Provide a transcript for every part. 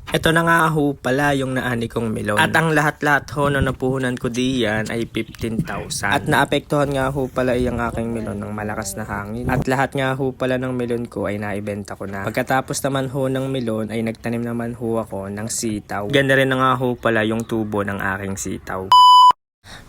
Ito na nga ho pala yung naani kong melon. At ang lahat-lahat ho na napuhunan ko diyan ay 15,000. At naapektuhan nga ho pala yung aking melon ng malakas na hangin. At lahat nga ho pala ng melon ko ay naibenta ko na. Pagkatapos naman ho ng melon ay nagtanim naman ho ako ng sitaw. Ganda rin na nga ho pala yung tubo ng aking sitaw.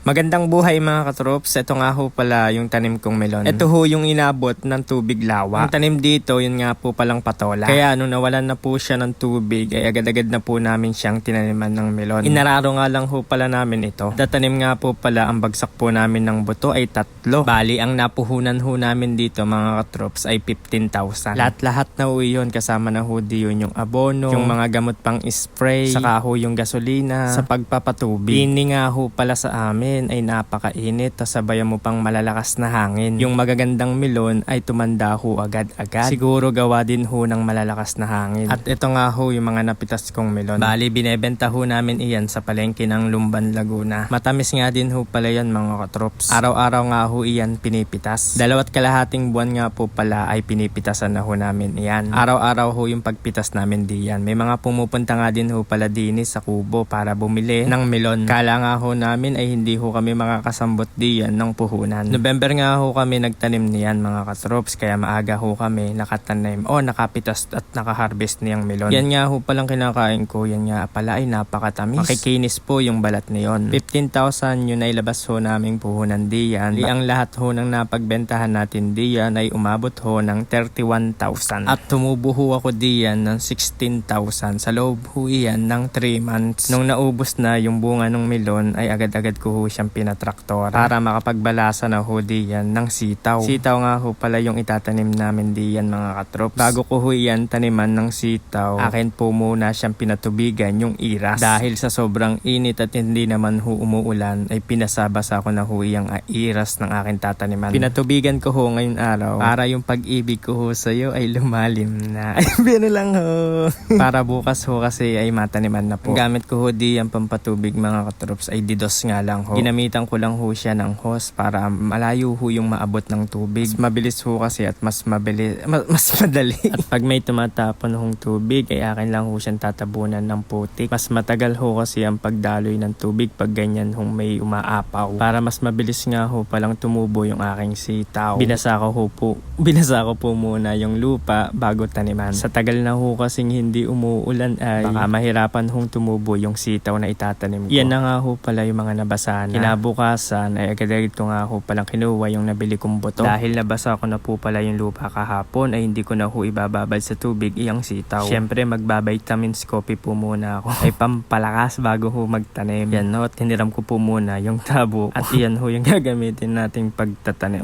Magandang buhay mga katrops. Ito nga ho pala yung tanim kong melon. Ito ho yung inabot ng tubig lawa. Ang tanim dito, yun nga po palang patola. Kaya nung nawalan na po siya ng tubig, ay agad-agad na po namin siyang tinaniman ng melon. Inararo nga lang ho pala namin ito. Datanim nga po pala, ang bagsak po namin ng buto ay 3. Bali, ang napuhunan ho namin dito mga katrops ay 15,000. Lahat-lahat na ho yun, kasama na ho yun yung abono, yung mga gamot pang spray, saka ho yung gasolina, sa pagpapatubig. Ini nga ho pala sa amin ay napakainit, tas sabayan mo pang malalakas na hangin. Yung magagandang melon ay tumanda ho agad-agad. Siguro gawa din ho ng malalakas na hangin. At ito nga ho yung mga napitas kong melon. Bali, binebenta ho namin iyan sa palengke ng Lumban, Laguna. Matamis nga din ho pala yan mga katrops. Araw-araw nga ho iyan pinipitas. 2.5 buwan nga po pala ay pinipitasan na ho namin iyan. Araw-araw ho yung pagpitas namin diyan. May mga pumupunta nga din ho pala dinis sa kubo para bumili ng melon. Kala nga ho namin ay hindi ho kami makakasambot diyan ng puhunan. November nga ho kami nagtanim niyan mga katrops, kaya maaga ho kami nakatanim o nakapitas at nakaharvest niyang melon. Yan nga ho palang kinakain ko, yan nga pala ay napakatamis. Makikinis po yung balat niyon. 15,000 yun ay labas ho naming puhunan diyan. Ang lahat ho ng napagbentahan natin diyan ay umabot ho ng 31,000. At tumubo ho ako diyan ng 16,000 sa loob ho iyan ng 3 months. Nung naubos na yung bunga ng melon ay agad-agad ko ho siyang pinatraktor para makapagbalasa na ho diyan ng sitaw. Sitaw nga ho pala yung itatanim namin diyan mga katrops. Bago ko ho yan taniman ng sitaw, akin po muna siyang pinatubigan yung iras. Dahil sa sobrang init at hindi naman ho umuulan, ay pinasabasa ko na ho yung iras ng akin tataniman. Pinatubigan ko ho ngayon araw para yung pag-ibig ko ho sa'yo ay lumalim na. Ay, bino lang ho. Para bukas ho kasi ay mataniman na po. Gamit ko ho diyan pampatubig mga katrops ay didos nga lang ho. Ginamitan ko lang ho siya ng hose para malayo ho yung maabot ng tubig. Mas mabilis ho kasi at mas madali. At pag may tumatapon hong tubig ay akin lang ho siyang tatabunan ng putik. Mas matagal ho kasi ang pagdaloy ng tubig pag ganyan hong may umaapaw. Para mas mabilis nga ho palang tumubo yung aking sitaw. Binasa ko po muna yung lupa bago taniman. Sa tagal na ho kasing hindi umuulan ay baka mahirapan hong tumubo yung sitaw na itatanim ko. Yan na nga ho pala yung mga nabasa na. Kinabukasan ay agad-agad ko nga ho palang kinuha yung nabili kong buto. Dahil nabasa ko na po pala yung lupa kahapon ay hindi ko na ho ibababad sa tubig iyang sitaw. Syempre magbabitamins coffee po muna ako. Ay pampalakas bago ho magtanim. Yan no, at hiniram ko po muna yung tabo. At iyan ho yung gagamitin nating pagtatanim.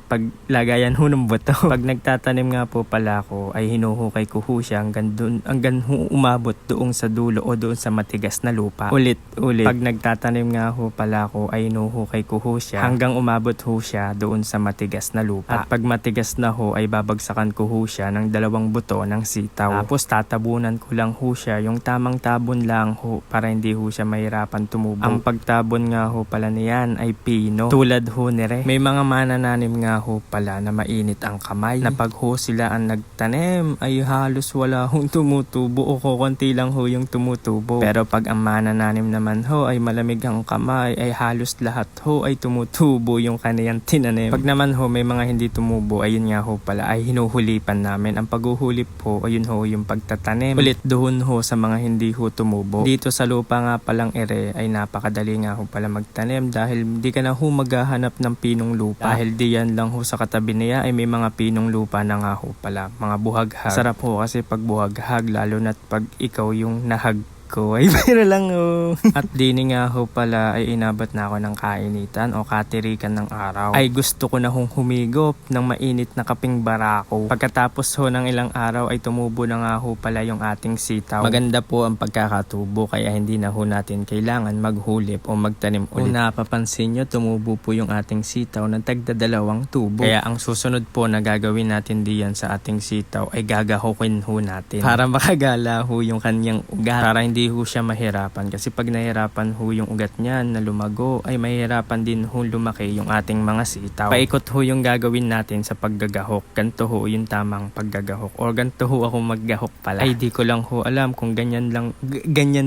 Paglagayan ho ng buto. Pag nagtatanim nga po pala ako ay hinuhukay ko ho siya hanggang umabot doon sa dulo o doon sa matigas na lupa. Ulit. Pag nagtatanim nga ho pala ako ay hinuhukay ko ho siya hanggang umabot ho siya doon sa matigas na lupa. At pag matigas na ho ay babagsakan ko ho siya ng 2 buto ng sitaw. Tapos tatabunan ko lang ho siya, yung tamang tabon lang ho para hindi ho siya mahirapan tumubo. Ang pagtabon nga ho pala niyan ay pino. Tulad ho ni Re. May mga manananim nga ho pala na mainit ang kamay. Na pag ho sila ang nagtanim ay halos wala hong tumutubo o konti lang ho yung tumutubo. Pero pag ang manananim naman ho ay malamig ang kamay ay halos lahat ho ay tumutubo yung kaniyang tinanim. Pag naman ho may mga hindi tumubo, ayun nga ho pala ay hinuhulipan namin. Ang paghuhulip ho ayun ho yung pagtatanim ulit doon ho sa mga hindi ho tumubo. Dito sa lupa nga palang ere ay napakadali nga ho pala magtanim dahil di ka na ho maghahanap ng pinong lupa. Dahil diyan lang ho sa katabi niya ay may mga pinong lupa na nga ho pala, mga buhaghag. Sarap ho kasi pag buhaghag, lalo na't pag ikaw yung nahag ko ay pero lang ho. At dini nga ho pala ay inabot na ako ng kainitan o katirikan ng araw. Ay gusto ko na hong humigop ng mainit na kaping barako. Pagkatapos ho ng ilang araw ay tumubo na nga ho pala yung ating sitaw. Maganda po ang pagkakatubo kaya hindi na ho natin kailangan maghulip o magtanim ulit. Kung napapansin nyo, tumubo po yung ating sitaw ng tagda-2 tubo. Kaya ang susunod po na gagawin natin diyan sa ating sitaw ay gagahukin ho natin para makagala ho yung kanyang ugat. Para hindi hindi ho siya mahirapan. Kasi pag nahirapan ho yung ugat niyan na lumago, ay mahirapan din ho lumaki yung ating mga sitaw. Paikot ho yung gagawin natin sa paggagahok. Ganto ho yung tamang paggagahok. Or ganto ho ako maggahok pala. Ay di ko lang ho alam kung ganyan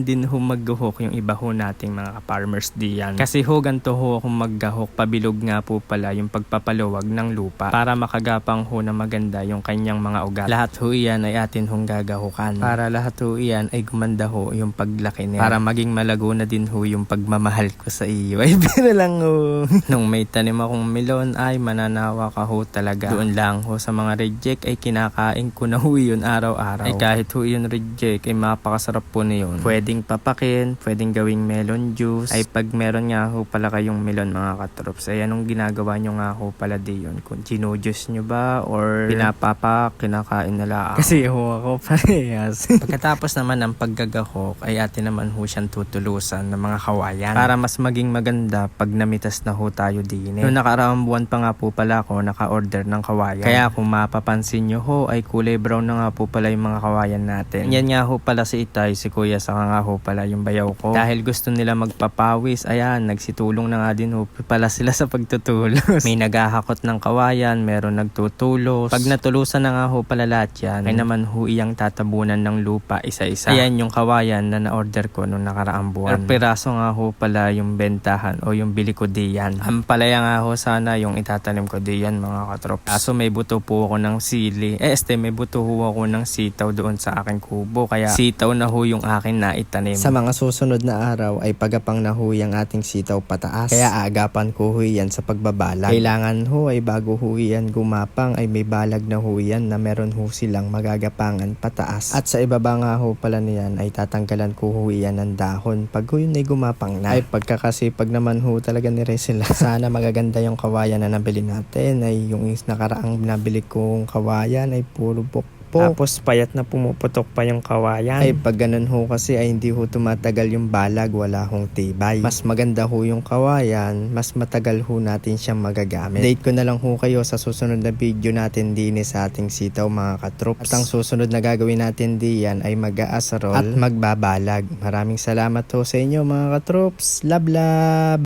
din ho maggahok yung iba ho nating mga farmers diyan. Kasi ho ganto ho ako maggahok. Pabilog nga po pala yung pagpapaluwag ng lupa para makagapang ho na maganda yung kanyang mga ugat. Lahat ho iyan ay atin hong gagahukan. Para lahat ho iyan ay gumanda ho yung paglaki niya. Para maging malago na din ho yung pagmamahal ko sa iyo. Ay pero lang ho. Nung may tanim akong melon ay mananawa ka ho talaga. Doon lang ho sa mga reject ay kinakain ko na ho yun araw-araw. Ay kahit ho yun reject ay mapakasarap po na yun. Pwedeng papakin, pwedeng gawing melon juice. Ay pag meron nga ho pala kayong melon mga katrops, ay anong ginagawa nyo nga ho pala di yun? Kung ginujuice nyo ba or pinapapak, kinakain na lang. Kasi ho ako parehas. Pagkatapos naman ng paggagahok ay atin naman ho siyang tutulusan ng mga kawayan para mas maging maganda pag namitas na ho tayo din. Noong nakaraang buwan pa nga po pala ako naka-order ng kawayan. Kaya kung mapapansin nyo ho ay kulay brown na nga po pala yung mga kawayan natin. Yan nga ho pala si Itay, si Kuya, saka nga ho pala yung bayaw ko. Dahil gusto nila magpapawis, ayan, nagsitulong na nga din ho pala sila sa pagtutulos. May naghahakot ng kawayan, meron nagtutulos. Pag natulusan na nga ho pala lahat yan, ay naman ho iyang tatabunan ng lupa isa-isa. Ayan yung kawayan na na-order ko nung nakaraang buwan. Per piraso nga ho pala yung bentahan o yung bili ko diyan. Ang palaya nga ho sana yung itatanim ko diyan mga katrops. Kaso may buto po ako ng sili. May buto ho ako ng sitaw doon sa aking kubo. Kaya sitaw na ho yung akin na itanim. Sa mga susunod na araw ay pagapang na ho yung ating sitaw pataas. Kaya aagapan ko ho yan sa pagbabalag. Kailangan ho ay bago ho yan gumapang ay may balag na ho yan na meron ho silang magagapangan pataas. At sa ibaba nga ho pala niyan ay tatanggalan ko ho yan ng dahon. Pag ho yun ay gumapang na ay pagkakasipag naman ho talaga ni Resila. Sana magaganda yung kawayan na nabili natin. Ay yung nakaraang nabili kong kawayan ay puro bukpo. Tapos payat na pumuputok pa yung kawayan. Ay pag ganun ho kasi ay hindi ho tumatagal yung balag, wala hong tibay. Mas maganda ho yung kawayan, mas matagal ho natin siyang magagamit. Date ko na lang ho kayo sa susunod na video natin din sa ating sitaw mga katrops. At ang susunod na gagawin natin diyan ay mag-aasarol at magbabalag. Maraming salamat ho sa inyo mga katrops. Love love!